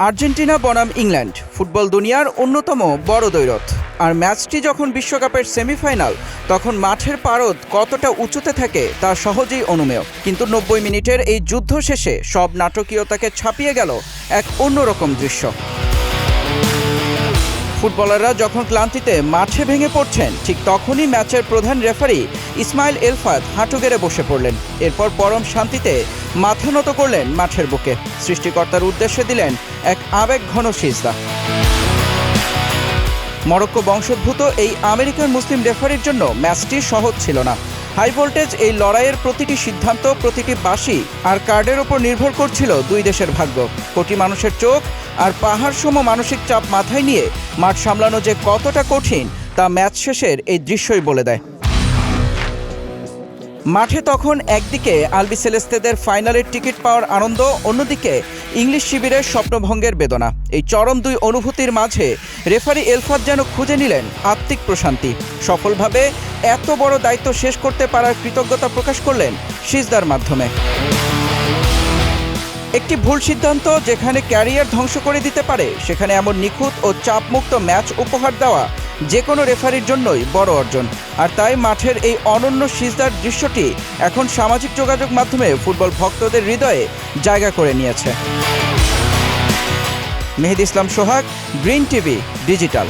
Argentina বনাম England football দুনিয়ার অন্যতম বড় দ্বৈরথ। আর ম্যাচটি যখন বিশ্বকাপের সেমিফাইনাল, তখন মাঠের পারদ কতটা উঁচুতে থাকে তা সহজেই অনুমেয়। কিন্তু ৯০ মিনিটের এই যুদ্ধ শেষে সব নাটকীয়তাকে ছাপিয়ে গেল এক অন্যরকম দৃশ্য। ফুটবলাররা যখন ক্লান্তিতে মাঠে ভেঙে পড়ছেন, ঠিক তখনই ম্যাচের প্রধান রেফারি ইসমাইল এলফাত হাঁটু গেড়ে বসে পড়লেন। এরপর পরম শান্তিতে মাথা নত করলেন মাঠের বুকে। সৃষ্টিকর্তার উদ্দেশ্যে দিলেন এক আবেগঘন সিজদা। মরক্কো বংশোদ্ভূত এই আমেরিকান মুসলিম রেফারির জন্য ম্যাচটি সহজ ছিল না। হাই ভোল্টেজ এই লড়াইয়ের প্রতিটি সিদ্ধান্ত, প্রতিটি বাঁশি আর কার্ডের ওপর নির্ভর করছিল দুই দেশের ভাগ্য। কোটি মানুষের চোখ আর পাহাড় সম মানসিক চাপ মাথায় নিয়ে মাঠ সামলানো যে কতটা কঠিন তা ম্যাচ শেষের এই দৃশ্যই বলে দেয়। মাঠে তখন একদিকে আলবিসেলেস্তেদের ফাইনালের টিকিট পাওয়ার আনন্দ, অন্যদিকে ইংলিশ শিবিরের স্বপ্নভঙ্গের বেদনা। এই চরম দুই অনুভূতির মাঝে রেফারি এলফাত যেন খুঁজে নিলেন আত্মিক প্রশান্তি। সফলভাবে এত বড় দায়িত্ব শেষ করতে পারার কৃতজ্ঞতা প্রকাশ করলেন সিজদার মাধ্যমে। একটি ভুল সিদ্ধান্ত যেখানে ক্যারিয়ার ধ্বংস করে দিতে পারে, সেখানে এমন নিখুঁত ও চাপমুক্ত ম্যাচ উপহার দেওয়া যে কোনো রেফারির জন্যই বড় অর্জন। আর তাই মাঠের এই অনন্য সিজদার দৃশ্যটি এখন সামাজিক যোগাযোগ মাধ্যমে ফুটবল ভক্তদের হৃদয়ে জায়গা করে নিয়েছে। মেহেদী ইসলাম সোহাগ, গ্রিন টিভি ডিজিটাল।